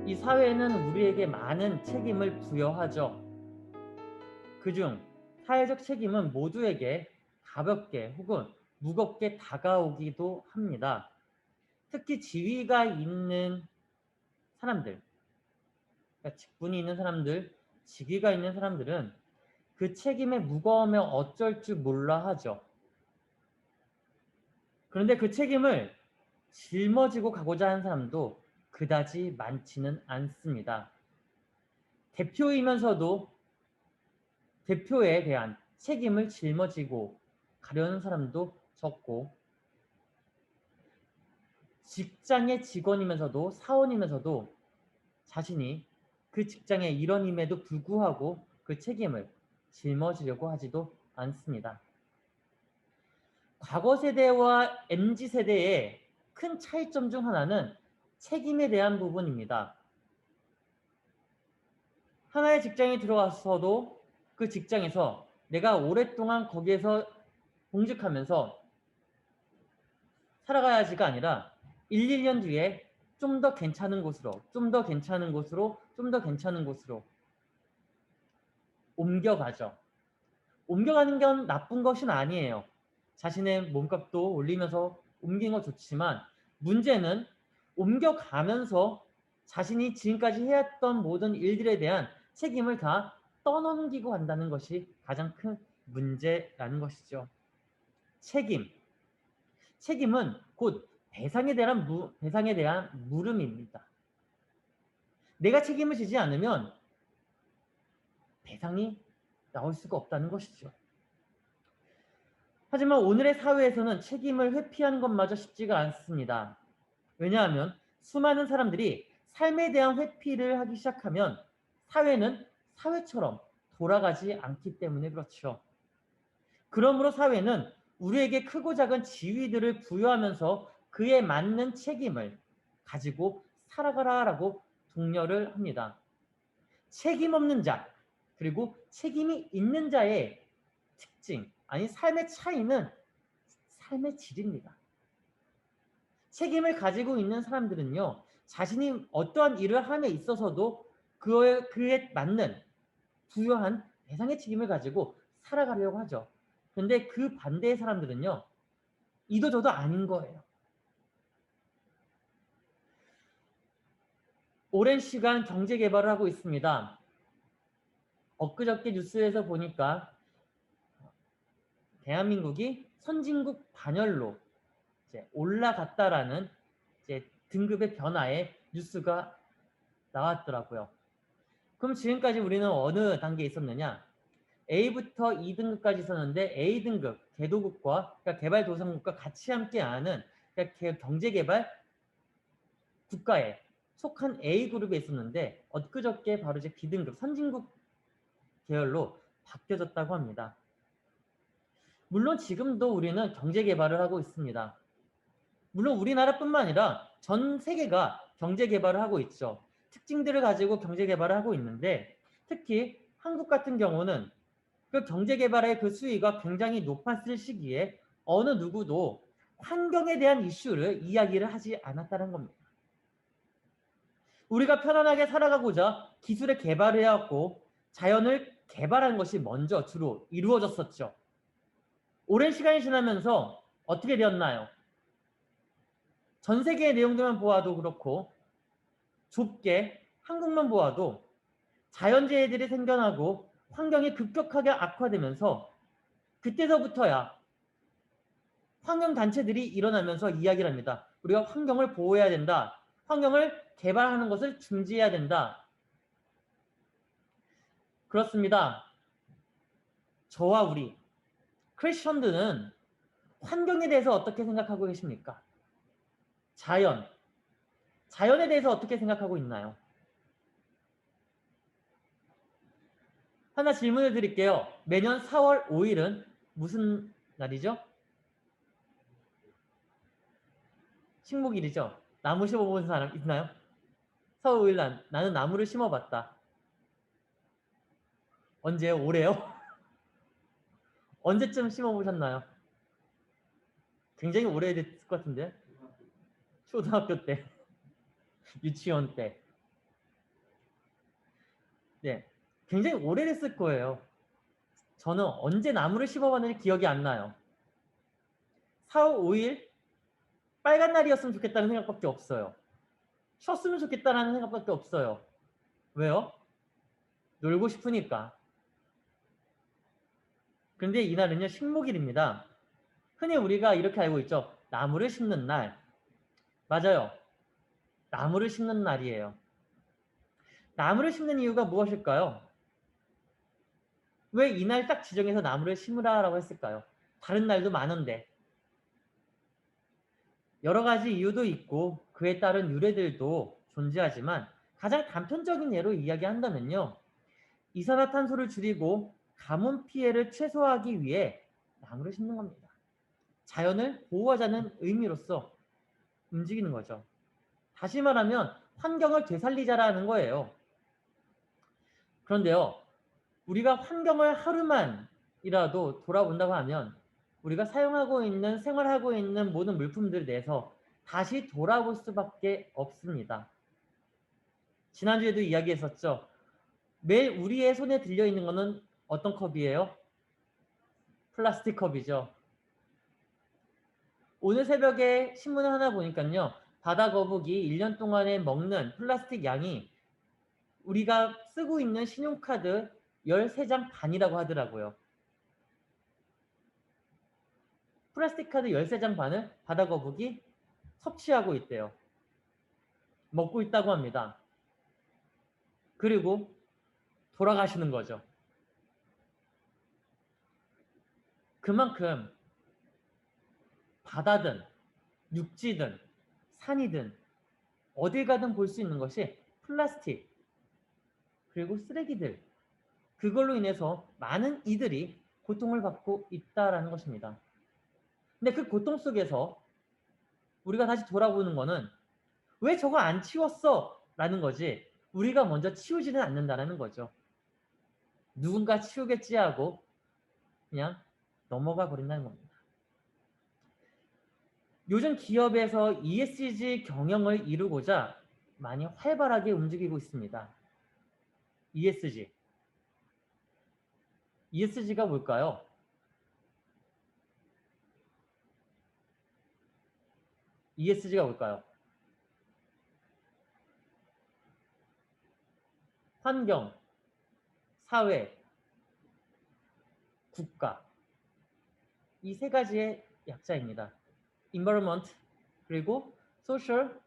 이 사회는 우리에게 많은 책임을 부여하죠. 그중 사회적 책임은 모두에게 가볍게 혹은 무겁게 다가오기도 합니다. 특히 지위가 있는 사람들, 그러니까 직분이 있는 사람들, 직위가 있는 사람들은 그 책임의 무거움에 어쩔 줄 몰라 하죠. 그런데 그 책임을 짊어지고 가고자 하는 사람도 그다지 많지는 않습니다. 대표이면서도 대표에 대한 책임을 짊어지고 가려는 사람도 적고, 직장의 직원이면서도 사원이면서도 자신이 그 직장의 일원임에도 불구하고 그 책임을 짊어지려고 하지도 않습니다. 과거 세대와 MZ 세대의 큰 차이점 중 하나는 책임에 대한 부분입니다. 하나의 직장에 들어와서도 그 직장에서 내가 오랫동안 거기에서 봉직하면서 살아가야지가 아니라 1, 2년 뒤에 좀 더 괜찮은 곳으로, 좀 더 괜찮은 곳으로, 좀 더 괜찮은 곳으로 옮겨가죠. 옮겨가는 건 나쁜 것은 아니에요. 자신의 몸값도 올리면서 옮기는 건 좋지만, 문제는 옮겨가면서 자신이 지금까지 해왔던 모든 일들에 대한 책임을 다 떠넘기고 간다는 것이 가장 큰 문제라는 것이죠. 책임은 곧 배상에 대한 물음입니다. 내가 책임을 지지 않으면 배상이 나올 수가 없다는 것이죠. 하지만 오늘의 사회에서는 책임을 회피하는 것마저 쉽지가 않습니다. 왜냐하면 수많은 사람들이 삶에 대한 회피를 하기 시작하면 사회는 사회처럼 돌아가지 않기 때문에 그렇죠. 그러므로 사회는 우리에게 크고 작은 지위들을 부여하면서 그에 맞는 책임을 가지고 살아가라라고 독려를 합니다. 책임 없는 자, 그리고 책임이 있는 자의 특징, 아니 삶의 차이는 삶의 질입니다. 책임을 가지고 있는 사람들은요, 자신이 어떠한 일을 함에 있어서도 그에 맞는 부여한 대상의 책임을 가지고 살아가려고 하죠. 그런데 그 반대의 사람들은요, 이도 저도 아닌 거예요. 오랜 시간 경제 개발을 하고 있습니다. 엊그저께 뉴스에서 보니까 대한민국이 선진국 반열로 이제 올라갔다라는 이제 등급의 변화의 뉴스가 나왔더라고요. 그럼 지금까지 우리는 어느 단계에 있었느냐? A부터 2등급까지 있었는데 A등급 개도국과 그러니까 개발도상국과 같이 함께하는 그러니까 경제개발 국가에 속한 A그룹에 있었는데 엊그저께 바로 이제 B등급 선진국 계열로 바뀌어졌다고 합니다. 물론 지금도 우리는 경제개발을 하고 있습니다. 물론 우리나라뿐만 아니라 전 세계가 경제개발을 하고 있죠. 특징들을 가지고 경제개발을 하고 있는데 특히 한국 같은 경우는 그 경제개발의 그 수위가 굉장히 높았을 시기에 어느 누구도 환경에 대한 이슈를 이야기를 하지 않았다는 겁니다. 우리가 편안하게 살아가고자 기술의 개발을 해왔고 자연을 개발하는 것이 먼저 주로 이루어졌었죠. 오랜 시간이 지나면서 어떻게 되었나요? 전 세계의 내용들만 보아도 그렇고 좁게 한국만 보아도 자연재해들이 생겨나고 환경이 급격하게 악화되면서 그때서부터야 환경단체들이 일어나면서 이야기를 합니다. 우리가 환경을 보호해야 된다. 환경을 개발하는 것을 중지해야 된다. 그렇습니다. 저와 우리 크리스천들은 환경에 대해서 어떻게 생각하고 계십니까? 자연에 대해서 어떻게 생각하고 있나요? 하나 질문을 드릴게요. 매년 4월 5일은 무슨 날이죠? 식목일이죠. 나무 심어본 사람 있나요? 4월 5일 나는 나무를 심어봤다. 언제요? 올해요? 언제쯤 심어보셨나요? 굉장히 오래됐을 것 같은데. 초등학교 때, 유치원 때. 네, 굉장히 오래됐을 거예요. 저는 언제 나무를 심어봤는지 기억이 안 나요. 4월 5일 빨간 날이었으면 좋겠다는 생각밖에 없어요. 쉬었으면 좋겠다는 생각밖에 없어요. 왜요? 놀고 싶으니까. 그런데 이날은요, 식목일입니다. 흔히 우리가 이렇게 알고 있죠. 나무를 심는 날. 맞아요. 나무를 심는 날이에요. 나무를 심는 이유가 무엇일까요? 왜 이날 딱 지정해서 나무를 심으라라고 했을까요? 다른 날도 많은데. 여러 가지 이유도 있고 그에 따른 유래들도 존재하지만 가장 단편적인 예로 이야기한다면요. 이산화탄소를 줄이고 가뭄 피해를 최소화하기 위해 나무를 심는 겁니다. 자연을 보호하자는 의미로서 움직이는 거죠. 다시 말하면 환경을 되살리자라는 거예요. 그런데요. 우리가 환경을 하루만이라도 돌아본다고 하면 우리가 사용하고 있는 생활하고 있는 모든 물품들 내에서 다시 돌아볼 수밖에 없습니다. 지난주에도 이야기했었죠. 매일 우리의 손에 들려있는 것은 어떤 컵이에요? 플라스틱 컵이죠. 오늘 새벽에 신문을 하나 보니까요. 바다 거북이 1년 동안에 먹는 플라스틱 양이 우리가 쓰고 있는 신용카드 13장 반이라고 하더라고요. 플라스틱 카드 13장 반을 바다 거북이 섭취하고 있대요. 먹고 있다고 합니다. 그리고 돌아가시는 거죠. 그만큼 바다든 육지든 산이든 어딜 가든 볼 수 있는 것이 플라스틱 그리고 쓰레기들 그걸로 인해서 많은 이들이 고통을 받고 있다라는 것입니다. 근데 그 고통 속에서 우리가 다시 돌아보는 거는 왜 저거 안 치웠어? 라는 거지 우리가 먼저 치우지는 않는다는 거죠. 누군가 치우겠지 하고 그냥 넘어가 버린다는 겁니다. 요즘 기업에서 ESG 경영을 이루고자 많이 활발하게 움직이고 있습니다. ESG. ESG가 뭘까요? ESG가 뭘까요? 환경, 사회, 국가. 이 세 가지의 약자입니다. Environment, 그리고 Social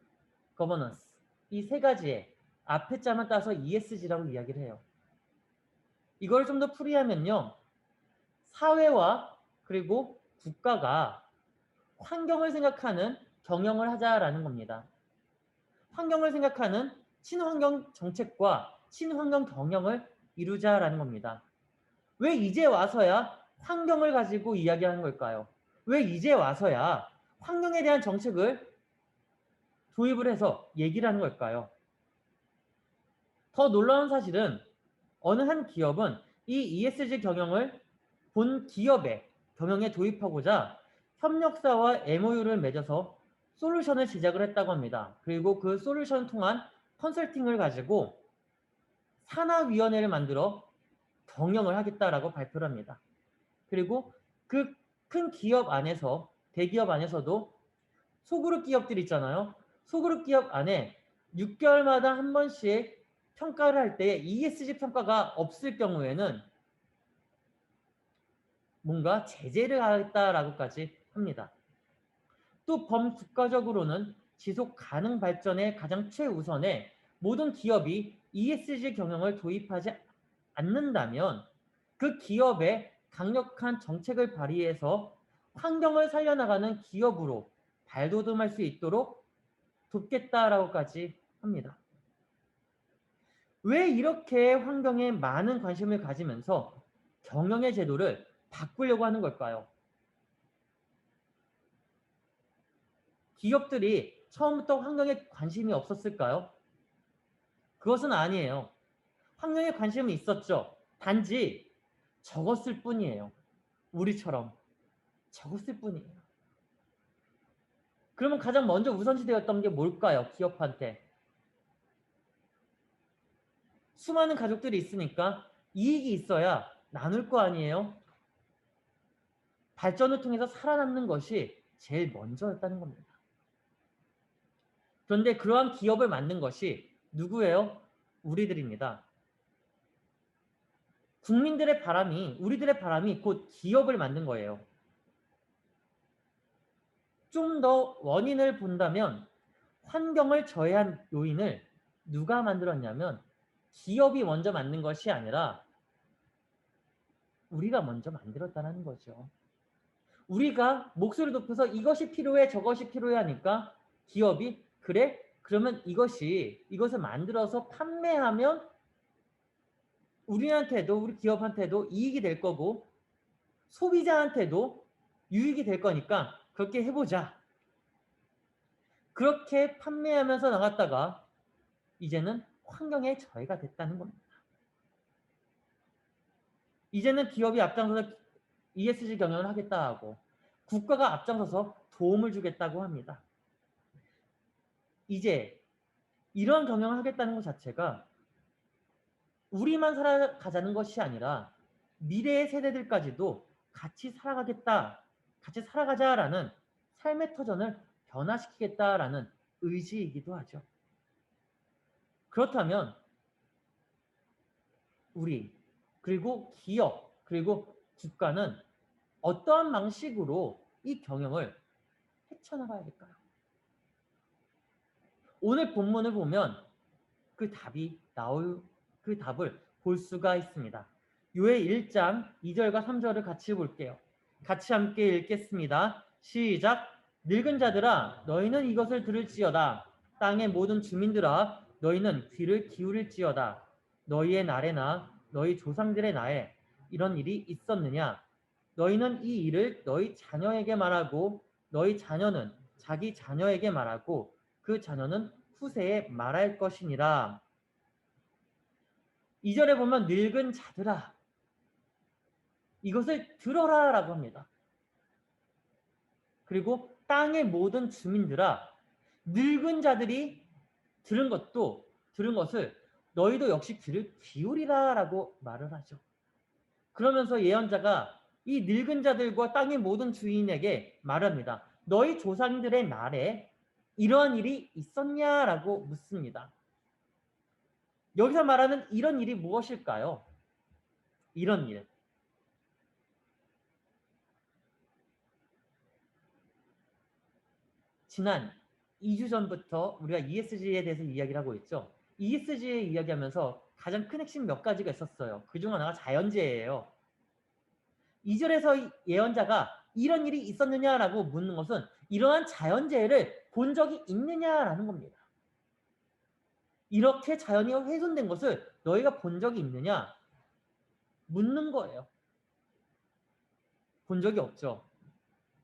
Governance. 이 세 가지의 앞에 자만 따서 ESG라고 이야기를 해요. 이걸 좀 더 풀이하면요. 사회와 그리고 국가가 환경을 생각하는 경영을 하자라는 겁니다. 환경을 생각하는 친환경 정책과 친환경 경영을 이루자라는 겁니다. 왜 이제 와서야 환경을 가지고 이야기하는 걸까요? 왜 이제 와서야 환경에 대한 정책을 도입을 해서 얘기를 하는 걸까요? 더 놀라운 사실은 어느 한 기업은 이 ESG 경영을 본 기업의 경영에 도입하고자 협력사와 MOU를 맺어서 솔루션을 제작을 했다고 합니다. 그리고 그 솔루션 통한 컨설팅을 가지고 산하위원회를 만들어 경영을 하겠다라고 발표를 합니다. 그리고 그 큰 기업 안에서 대기업 안에서도 소그룹 기업들 있잖아요. 소그룹 기업 안에 6개월마다 한 번씩 평가를 할 때 ESG 평가가 없을 경우에는 뭔가 제재를 하겠다라고까지 합니다. 또 범국가적으로는 지속 가능 발전의 가장 최우선에 모든 기업이 ESG 경영을 도입하지 않는다면 그 기업의 강력한 정책을 발휘해서 환경을 살려나가는 기업으로 발돋움할 수 있도록 돕겠다라고까지 합니다. 왜 이렇게 환경에 많은 관심을 가지면서 경영의 제도를 바꾸려고 하는 걸까요? 기업들이 처음부터 환경에 관심이 없었을까요? 그것은 아니에요. 환경에 관심은 있었죠. 단지 적었을 뿐이에요. 우리처럼 적었을 뿐이에요. 그러면 가장 먼저 우선시되었던 게 뭘까요? 기업한테. 수많은 가족들이 있으니까 이익이 있어야 나눌 거 아니에요? 발전을 통해서 살아남는 것이 제일 먼저였다는 겁니다. 그런데 그러한 기업을 만든 것이 누구예요? 우리들입니다. 국민들의 바람이, 우리들의 바람이 곧 기업을 만든 거예요. 좀 더 원인을 본다면 환경을 저해한 요인을 누가 만들었냐면 기업이 먼저 만든 것이 아니라 우리가 먼저 만들었다는 거죠. 우리가 목소리 높여서 이것이 필요해 저것이 필요해 하니까 기업이 그래? 그러면 이것을 만들어서 판매하면 우리한테도 우리 기업한테도 이익이 될 거고 소비자한테도 유익이 될 거니까 그렇게 해보자. 그렇게 판매하면서 나갔다가 이제는 환경에 저해가 됐다는 겁니다. 이제는 기업이 앞장서서 ESG 경영을 하겠다 하고 국가가 앞장서서 도움을 주겠다고 합니다. 이제 이런 경영을 하겠다는 것 자체가 우리만 살아가자는 것이 아니라 미래의 세대들까지도 같이 살아가겠다, 같이 살아가자라는 삶의 터전을 변화시키겠다라는 의지이기도 하죠. 그렇다면 우리, 그리고 기업, 그리고 국가는 어떠한 방식으로 이 경영을 헤쳐나가야 될까요? 오늘 본문을 보면 그 답을 볼 수가 있습니다. 요엘 1장 2절과 3절을 같이 볼게요. 같이 함께 읽겠습니다. 시작. 늙은 자들아 너희는 이것을 들을지어다. 땅의 모든 주민들아 너희는 귀를 기울일지어다. 너희의 날에나 너희 조상들의 날에 이런 일이 있었느냐? 너희는 이 일을 너희 자녀에게 말하고 너희 자녀는 자기 자녀에게 말하고 그 자녀는 후세에 말할 것이니라. 2절에 보면 늙은 자들아 이것을 들어라 라고 합니다. 그리고 땅의 모든 주민들아 늙은 자들이 들은 것을 너희도 역시 귀를 기울이라 라고 말을 하죠. 그러면서 예언자가 이 늙은 자들과 땅의 모든 주인에게 말합니다. 너희 조상들의 날에 이러한 일이 있었냐라고 묻습니다. 여기서 말하는 이런 일이 무엇일까요? 이런 일. 지난 2주 전부터 우리가 ESG에 대해서 이야기를 하고 있죠. ESG에 이야기하면서 가장 큰 핵심 몇 가지가 있었어요. 그중 하나가 자연재해예요. 2절에서 예언자가 이런 일이 있었느냐라고 묻는 것은 이러한 자연재해를 본 적이 있느냐라는 겁니다. 이렇게 자연이 훼손된 것을 너희가 본 적이 있느냐? 묻는 거예요. 본 적이 없죠.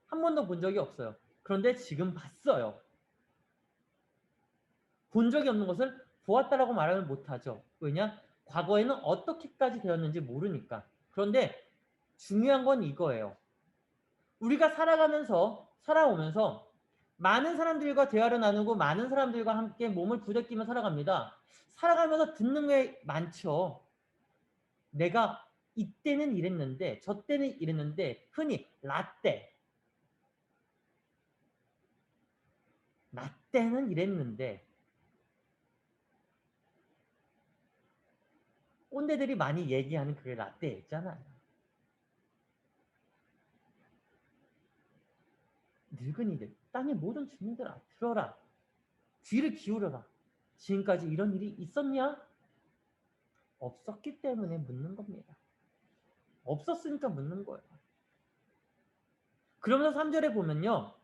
한 번도 본 적이 없어요. 그런데 지금 봤어요. 본 적이 없는 것을 보았다라고 말하면 못하죠. 왜냐? 과거에는 어떻게까지 되었는지 모르니까. 그런데 중요한 건 이거예요. 우리가 살아오면서 많은 사람들과 대화를 나누고 많은 사람들과 함께 몸을 부대끼며 살아갑니다. 살아가면서 듣는 게 많죠. 내가 이때는 이랬는데 저 때는 이랬는데 흔히 나 때는 이랬는데 꼰대들이 많이 얘기하는 그게 라떼 있잖아요. 늙은이들, 땅의 모든 주민들아 들어라. 귀를 기울여라. 지금까지 이런 일이 있었냐? 없었기 때문에 묻는 겁니다. 없었으니까 묻는 거예요. 그러면서 3절에 보면요.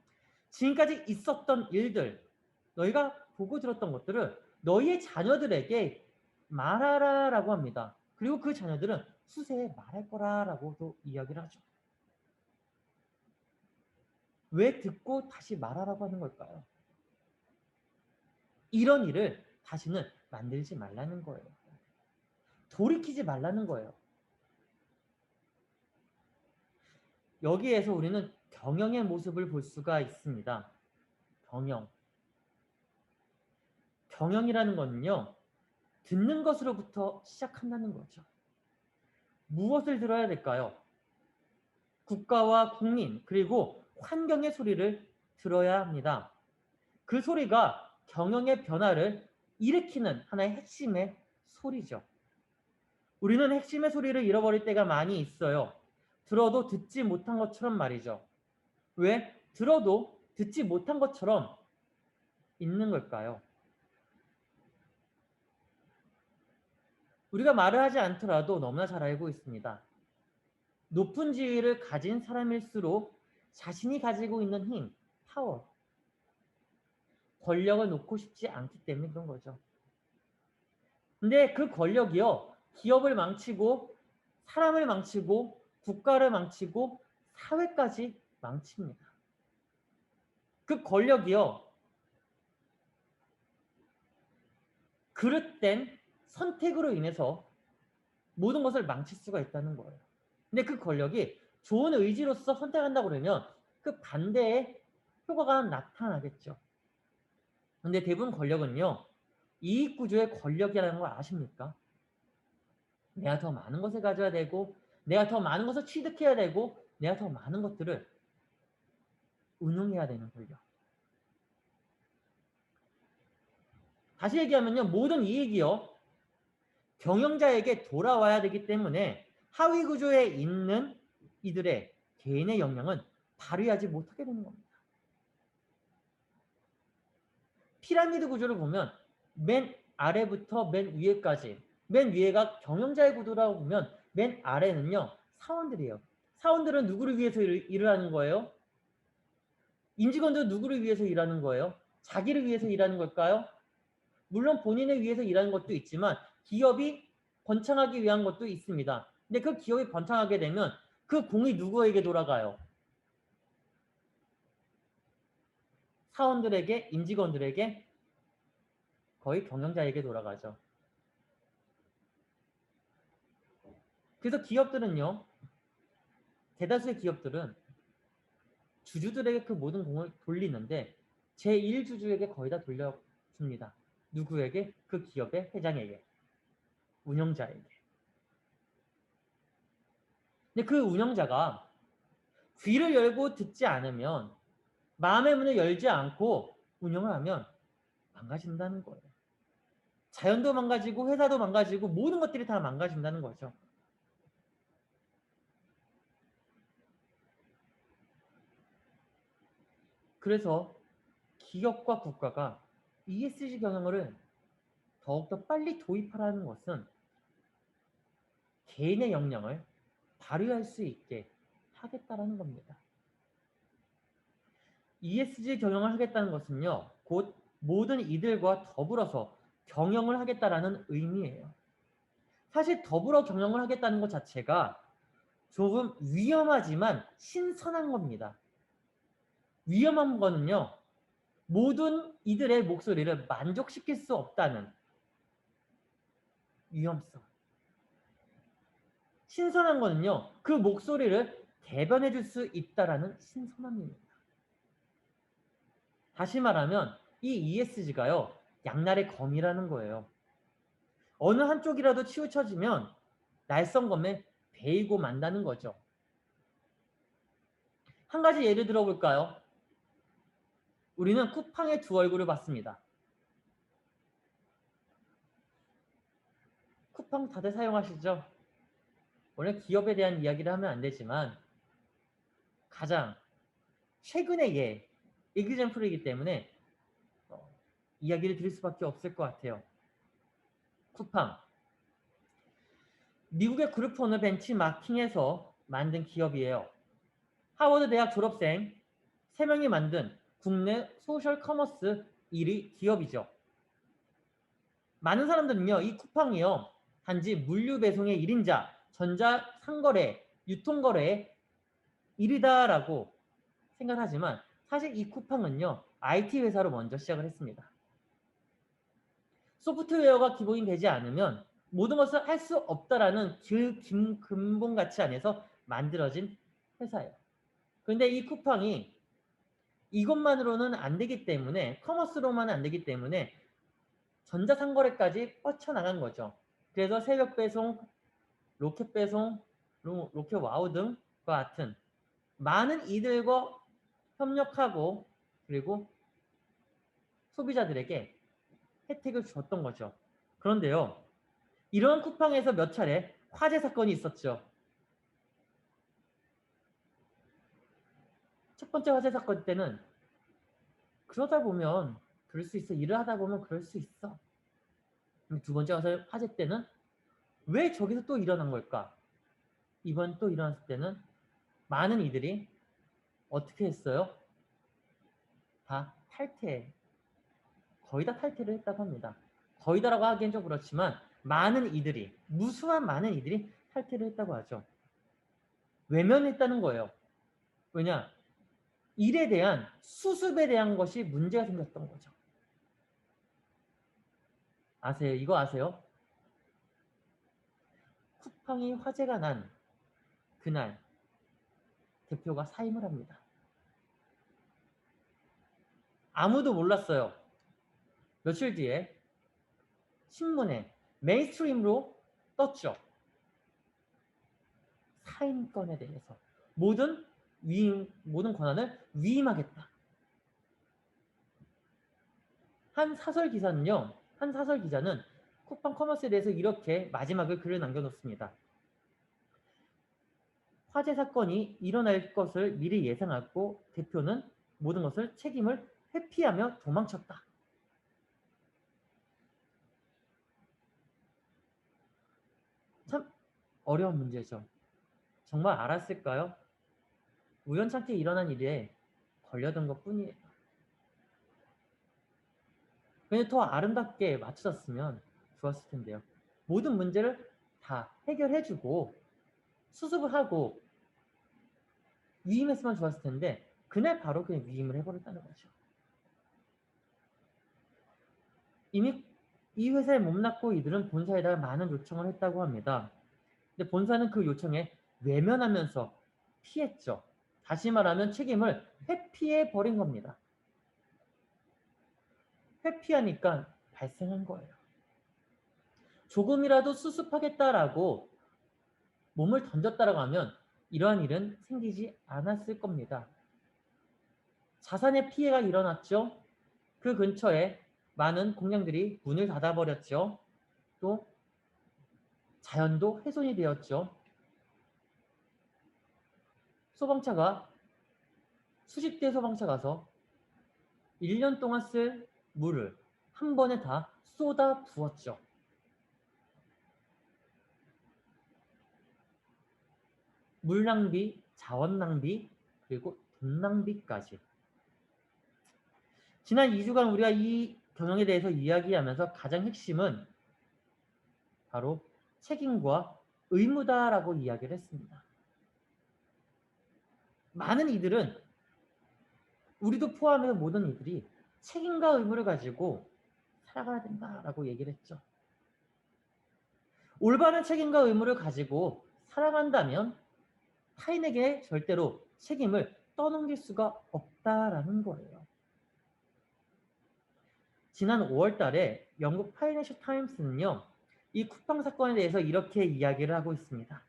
지금까지 있었던 일들, 너희가 보고 들었던 것들을 너희의 자녀들에게 말하라라고 합니다. 그리고 그 자녀들은 후세에 말할 거라라고도 이야기를 하죠. 왜 듣고 다시 말하라고 하는 걸까요? 이런 일을 다시는 만들지 말라는 거예요. 돌이키지 말라는 거예요. 여기에서 우리는 경영의 모습을 볼 수가 있습니다. 경영이라는 거는요. 듣는 것으로부터 시작한다는 거죠. 무엇을 들어야 될까요? 국가와 국민 그리고 환경의 소리를 들어야 합니다. 그 소리가 경영의 변화를 일으키는 하나의 핵심의 소리죠. 우리는 핵심의 소리를 잃어버릴 때가 많이 있어요. 들어도 듣지 못한 것처럼 말이죠. 왜? 들어도 듣지 못한 것처럼 있는 걸까요? 우리가 말을 하지 않더라도 너무나 잘 알고 있습니다. 높은 지위를 가진 사람일수록 자신이 가지고 있는 힘, 파워, 권력을 놓고 싶지 않기 때문에 그런 거죠. 근데 그 권력이요, 기업을 망치고, 사람을 망치고, 국가를 망치고, 사회까지 망칩니다. 그 권력이요, 그릇된 선택으로 인해서 모든 것을 망칠 수가 있다는 거예요. 근데 그 권력이 좋은 의지로서 선택한다고 그러면 그 반대의 효과가 나타나겠죠. 근데 대부분 권력은요, 이익구조의 권력이라는 걸 아십니까? 내가 더 많은 것을 가져야 되고, 내가 더 많은 것을 취득해야 되고, 내가 더 많은 것들을 운용해야 되는 권력. 다시 얘기하면요, 모든 이익이요, 경영자에게 돌아와야 되기 때문에 하위 구조에 있는 이들의 개인의 역량은 발휘하지 못하게 되는 겁니다. 피라미드 구조를 보면 맨 아래부터 맨 위에까지, 맨 위에가 경영자의 구도라고 보면 맨 아래는요, 사원들이에요. 사원들은 누구를 위해서 일을 하는 거예요? 임직원들은 누구를 위해서 일하는 거예요? 자기를 위해서 일하는 걸까요? 물론 본인을 위해서 일하는 것도 있지만 기업이 번창하기 위한 것도 있습니다. 근데 그 기업이 번창하게 되면 그 공이 누구에게 돌아가요? 사원들에게, 임직원들에게, 거의 경영자에게 돌아가죠. 그래서 기업들은요, 대다수의 기업들은 주주들에게 그 모든 공을 돌리는데 제1주주에게 거의 다 돌려줍니다. 누구에게? 그 기업의 회장에게, 운영자에게. 근데 그 운영자가 귀를 열고 듣지 않으면, 마음의 문을 열지 않고 운영을 하면 망가진다는 거예요. 자연도 망가지고 회사도 망가지고 모든 것들이 다 망가진다는 거죠. 그래서 기업과 국가가 ESG 경영을 더욱더 빨리 도입하라는 것은 개인의 역량을 발휘할 수 있게 하겠다라는 겁니다. ESG 경영을 하겠다는 것은요, 곧 모든 이들과 더불어서 경영을 하겠다라는 의미예요. 사실 더불어 경영을 하겠다는 것 자체가 조금 위험하지만 신선한 겁니다. 위험한 거는요, 모든 이들의 목소리를 만족시킬 수 없다는 위험성. 신선한 거는요, 그 목소리를 대변해 줄 수 있다라는 신선함입니다. 다시 말하면 이 ESG가요, 양날의 검이라는 거예요. 어느 한쪽이라도 치우쳐지면 날성검에 베이고 만다는 거죠. 한 가지 예를 들어볼까요? 우리는 쿠팡의 두 얼굴을 봤습니다. 쿠팡 다들 사용하시죠? 원래 기업에 대한 이야기를 하면 안 되지만 가장 최근의 example이기 때문에 이야기를 드릴 수밖에 없을 것 같아요. 쿠팡. 미국의 그룹폰을 벤치마킹해서 만든 기업이에요. 하버드 대학 졸업생 3명이 만든 국내 소셜 커머스 1위 기업이죠. 많은 사람들은요, 이 쿠팡이요, 단지 물류 배송의 1인자, 전자 상거래, 유통거래의 1위다라고 생각하지만 사실 이 쿠팡은요, IT 회사로 먼저 시작을 했습니다. 소프트웨어가 기본이 되지 않으면 모든 것을 할 수 없다라는 그 근본 가치 안에서 만들어진 회사예요. 그런데 이 쿠팡이 이것만으로는 안 되기 때문에, 커머스로만은 안 되기 때문에 전자상거래까지 뻗쳐나간 거죠. 그래서 새벽 배송, 로켓 배송, 로켓 와우 등과 같은 많은 이들과 협력하고 그리고 소비자들에게 혜택을 줬던 거죠. 그런데요. 이런 쿠팡에서 몇 차례 화재 사건이 있었죠. 첫 번째 화재 사건 때는 그러다 보면 그럴 수 있어. 일을 하다 보면 그럴 수 있어. 두 번째 화재 때는 왜 저기서 또 일어난 걸까? 이번 또 일어났을 때는 많은 이들이 어떻게 했어요? 다 탈퇴, 거의 다 탈퇴를 했다고 합니다. 거의 다라고 하기엔 좀 그렇지만 많은 이들이, 무수한 많은 이들이 탈퇴를 했다고 하죠. 외면했다는 거예요. 왜냐? 일에 대한 수습에 대한 것이 문제가 생겼던 거죠. 아세요? 이거 아세요? 쿠팡이 화재가 난 그날 대표가 사임을 합니다. 아무도 몰랐어요. 며칠 뒤에 신문에 메인스트림으로 떴죠. 사임권에 대해서 모든 권한을 위임하겠다. 한 사설 기자는 쿠팡 커머스에 대해서 이렇게 마지막을 글을 남겨놓습니다. 화재 사건이 일어날 것을 미리 예상하고 대표는 모든 것을 책임을 회피하며 도망쳤다. 참 어려운 문제죠. 정말 알았을까요? 우연찮게 일어난 일에 걸려든 것 뿐이에요. 그냥 더 아름답게 맞춰졌으면 좋았을 텐데요. 모든 문제를 다 해결해주고 수습을 하고 위임했으면 좋았을 텐데 그날 바로 그냥 위임을 해버렸다는 거죠. 이미 이 회사에 몸담고 이들은 본사에다가 많은 요청을 했다고 합니다. 근데 본사는 그 요청에 외면하면서 피했죠. 다시 말하면 책임을 회피해 버린 겁니다. 회피하니까 발생한 거예요. 조금이라도 수습하겠다라고 몸을 던졌다라고 하면 이러한 일은 생기지 않았을 겁니다. 자산의 피해가 일어났죠. 그 근처에 많은 공장들이 문을 닫아버렸죠. 또 자연도 훼손이 되었죠. 소방차가 수십 대 소방차 가서 1년 동안 쓸 물을 한 번에 다 쏟아 부었죠. 물 낭비, 자원 낭비, 그리고 돈 낭비까지. 지난 2주간 우리가 이 경영에 대해서 이야기하면서 가장 핵심은 바로 책임과 의무다라고 이야기를 했습니다. 많은 이들은 우리도 포함해서 모든 이들이 책임과 의무를 가지고 살아가야 된다라고 얘기를 했죠. 올바른 책임과 의무를 가지고 살아간다면 타인에게 절대로 책임을 떠넘길 수가 없다라는 거예요. 지난 5월 달에 영국 파이낸셜 타임스는요. 이 쿠팡 사건에 대해서 이렇게 이야기를 하고 있습니다.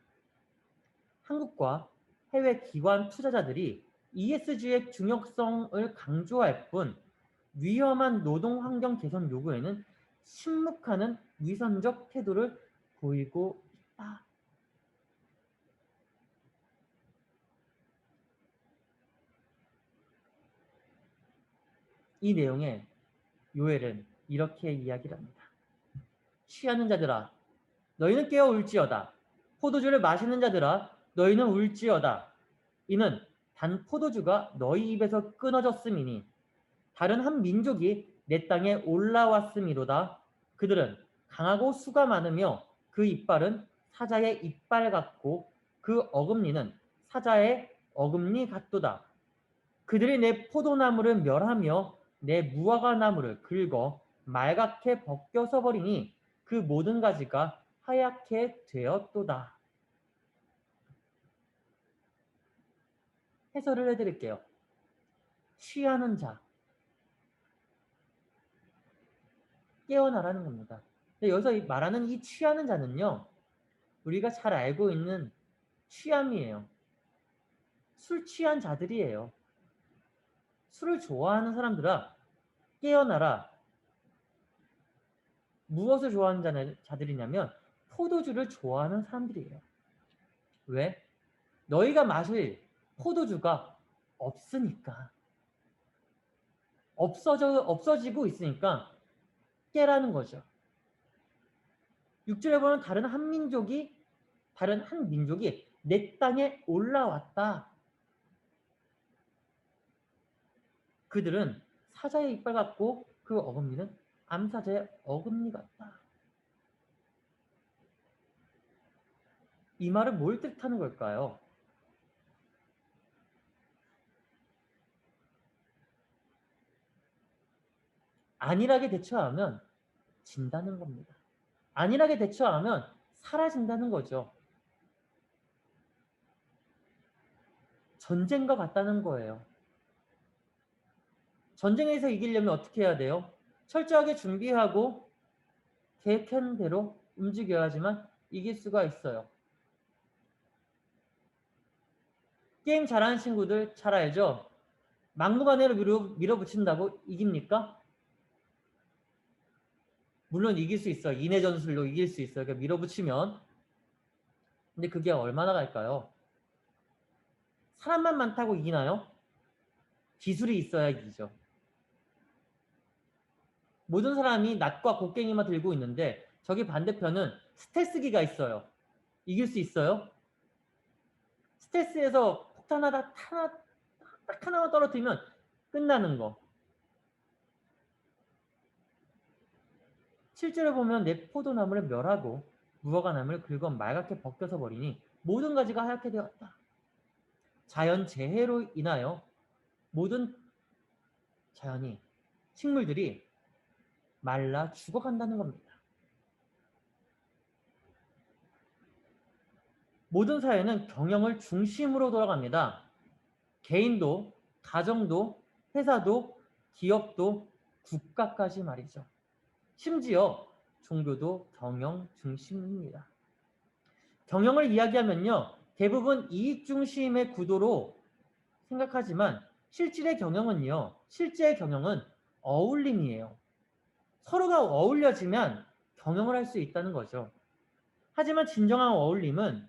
한국과 해외 기관 투자자들이 ESG의 중요성을 강조할 뿐 위험한 노동 환경 개선 요구에는 침묵하는 위선적 태도를 보이고 있다. 이 내용에 요엘은 이렇게 이야기를 합니다. 취하는 자들아 너희는 깨어 울지어다. 포도주를 마시는 자들아 너희는 울지어다. 이는 단 포도주가 너희 입에서 끊어졌음이니 다른 한 민족이 내 땅에 올라왔음이로다. 그들은 강하고 수가 많으며 그 이빨은 사자의 이빨 같고 그 어금니는 사자의 어금니 같도다. 그들이 내 포도나무를 멸하며 내 무화과 나무를 긁어 말갛게 벗겨서 버리니 그 모든 가지가 하얗게 되었도다. 해설을 해드릴게요. 취하는 자, 깨어나라는 겁니다. 근데 여기서 말하는 이 취하는 자는요, 우리가 잘 알고 있는 취함이에요. 술 취한 자들이에요. 술을 좋아하는 사람들아, 깨어나라. 무엇을 좋아하는 자들이냐면 포도주를 좋아하는 사람들이에요. 왜? 너희가 마실 포도주가 없으니까. 없어지고 있으니까 깨라는 거죠. 6절에 보면 다른 한 민족이 내 땅에 올라왔다. 그들은 사자의 이빨 같고 그 어금니는 암사자의 어금니 같다. 이 말은 뭘 뜻하는 걸까요? 안일하게 대처하면 진다는 겁니다. 안일하게 대처하면 사라진다는 거죠. 전쟁과 같다는 거예요. 전쟁에서 이기려면 어떻게 해야 돼요? 철저하게 준비하고 계획한 대로 움직여야지만 이길 수가 있어요. 게임 잘하는 친구들 잘 알죠? 막무가내로 밀어붙인다고 이깁니까? 물론 이길 수 있어요. 인해 전술로 이길 수 있어요. 그러니까 밀어붙이면. 근데 그게 얼마나 갈까요? 사람만 많다고 이기나요? 기술이 있어야 이기죠. 모든 사람이 낫과 곡괭이만 들고 있는데 저기 반대편은 스텔스기가 있어요. 이길 수 있어요? 스텔스에서 폭탄 딱 하나만 떨어뜨리면 끝나는 거. 실제로 보면 내 포도나무를 멸하고 무화과 나무를 긁어 말갛게 벗겨서 버리니 모든 가지가 하얗게 되었다. 자연 재해로 인하여 모든 자연이 식물들이 말라 죽어간다는 겁니다. 모든 사회는 경영을 중심으로 돌아갑니다. 개인도, 가정도, 회사도, 기업도, 국가까지 말이죠. 심지어 종교도 경영 중심입니다. 경영을 이야기하면요, 대부분 이익 중심의 구도로 생각하지만 실제의 경영은 어울림이에요. 서로가 어울려지면 경영을 할 수 있다는 거죠. 하지만 진정한 어울림은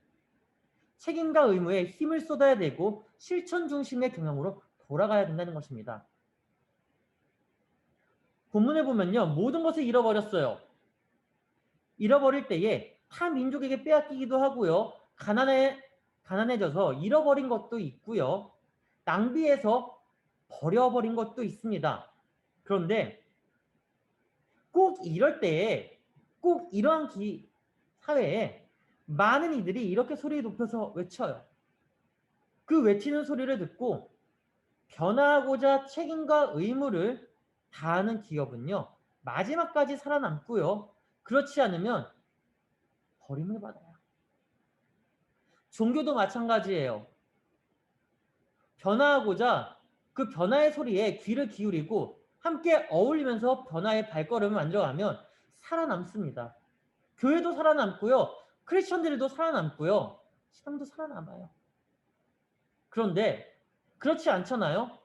책임과 의무에 힘을 쏟아야 되고 실천 중심의 경영으로 돌아가야 된다는 것입니다. 본문에 보면요, 모든 것을 잃어버렸어요. 잃어버릴 때에 타 민족에게 빼앗기기도 하고요, 가난해져서 잃어버린 것도 있고요, 낭비해서 버려버린 것도 있습니다. 그런데 꼭 이럴 때에, 꼭 이러한 사회에 많은 이들이 이렇게 소리 높여서 외쳐요. 그 외치는 소리를 듣고 변화하고자 책임과 의무를 다하는 기업은요, 마지막까지 살아남고요, 그렇지 않으면 버림을 받아요. 종교도 마찬가지예요. 변화하고자 그 변화의 소리에 귀를 기울이고 함께 어울리면서 변화의 발걸음을 만들어가면 살아남습니다. 교회도 살아남고요, 크리스천들도 살아남고요, 신앙도 살아남아요. 그런데 그렇지 않잖아요?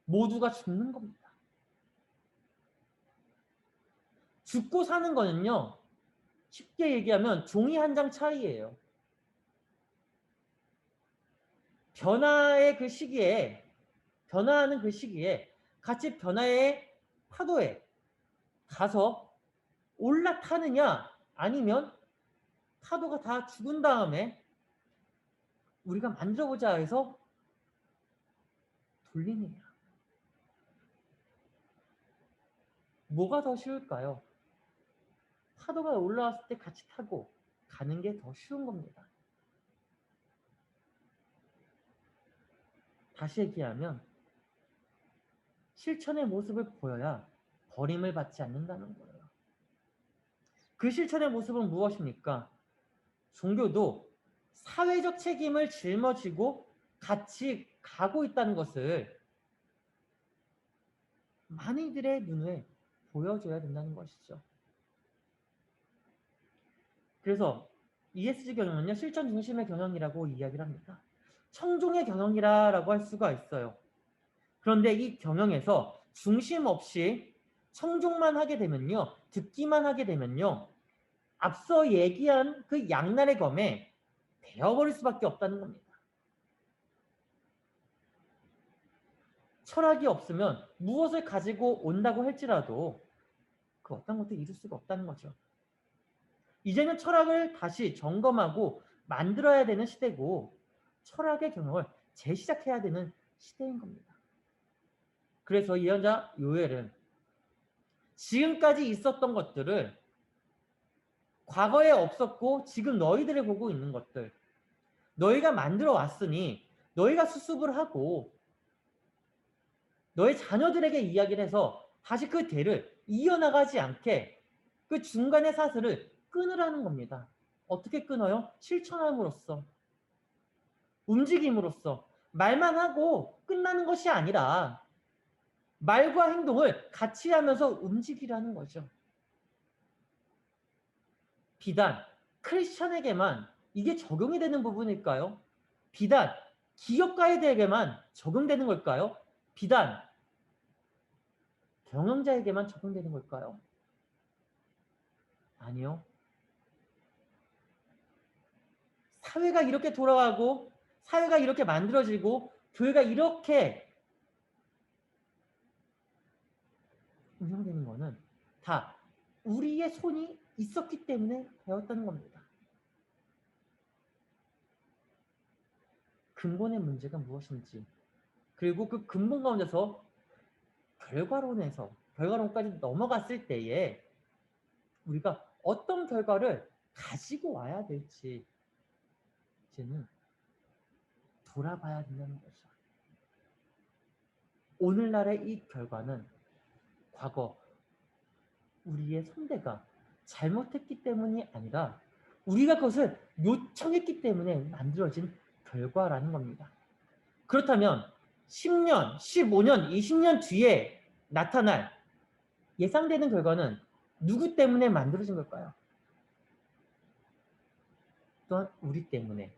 모두가 죽는 겁니다. 죽고 사는 거는요, 쉽게 얘기하면 종이 한 장 차이예요. 변화하는 그 시기에 같이 변화의 파도에 가서 올라타느냐, 아니면 파도가 다 죽은 다음에 우리가 만들어보자 해서 돌리느냐. 뭐가 더 쉬울까요? 파도가 올라왔을 때 같이 타고 가는 게 더 쉬운 겁니다. 다시 얘기하면 실천의 모습을 보여야 버림을 받지 않는다는 거예요. 그 실천의 모습은 무엇입니까? 종교도 사회적 책임을 짊어지고 같이 가고 있다는 것을 많은 이들의 눈에 보여줘야 된다는 것이죠. 그래서 ESG 경영은요, 실천 중심의 경영이라고 이야기를 합니다. 청중의 경영이라고 할 수가 있어요. 그런데 이 경영에서 중심 없이 청중만 하게 되면요, 듣기만 하게 되면요, 앞서 얘기한 그 양날의 검에 되어버릴 수밖에 없다는 겁니다. 철학이 없으면 무엇을 가지고 온다고 할지라도 그 어떤 것도 이룰 수가 없다는 거죠. 이제는 철학을 다시 점검하고 만들어야 되는 시대고 철학의 경영을 재시작해야 되는 시대인 겁니다. 그래서 이현자 요엘은 지금까지 있었던 것들을 과거에 없었고 지금 너희들이 보고 있는 것들, 너희가 만들어 왔으니 너희가 수습을 하고 너희 자녀들에게 이야기를 해서 다시 그 대를 이어나가지 않게 그 중간의 사슬을 끊으라는 겁니다. 어떻게 끊어요? 실천함으로써, 움직임으로써. 말만 하고 끝나는 것이 아니라 말과 행동을 같이 하면서 움직이라는 거죠. 비단 크리스천에게만 이게 적용이 되는 부분일까요? 비단 기업가에게만 적용되는 걸까요? 비단 경영자에게만 적용되는 걸까요? 아니요. 사회가 이렇게 돌아가고 사회가 이렇게 만들어지고 교회가 이렇게 운영되는 거는 다 우리의 손이 있었기 때문에 되었다는 겁니다. 근본의 문제가 무엇인지, 그리고 그 근본 가운데서 결과론까지 넘어갔을 때에 우리가 어떤 결과를 가지고 와야 될지 이제는 돌아봐야 된다는 거죠. 오늘날의 이 결과는 과거 우리의 선대가 잘못했기 때문이 아니라 우리가 그것을 요청했기 때문에 만들어진 결과라는 겁니다. 그렇다면 10년, 15년, 20년 뒤에 나타날 예상되는 결과는 누구 때문에 만들어진 걸까요? 또한 우리 때문에,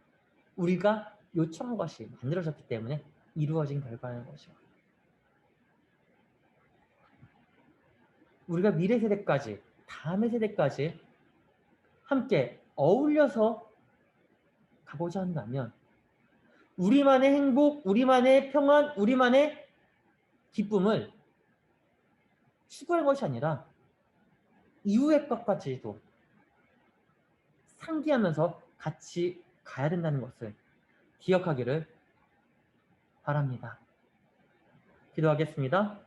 우리가 요청한 것이 만들어졌기 때문에 이루어진 결과라는 거죠. 우리가 미래 세대까지, 다음의 세대까지 함께 어울려서 가보자 한다면 우리만의 행복, 우리만의 평안, 우리만의 기쁨을 추구할 것이 아니라 이후의 것까지도 상기하면서 같이 가야 된다는 것을 기억하기를 바랍니다. 기도하겠습니다.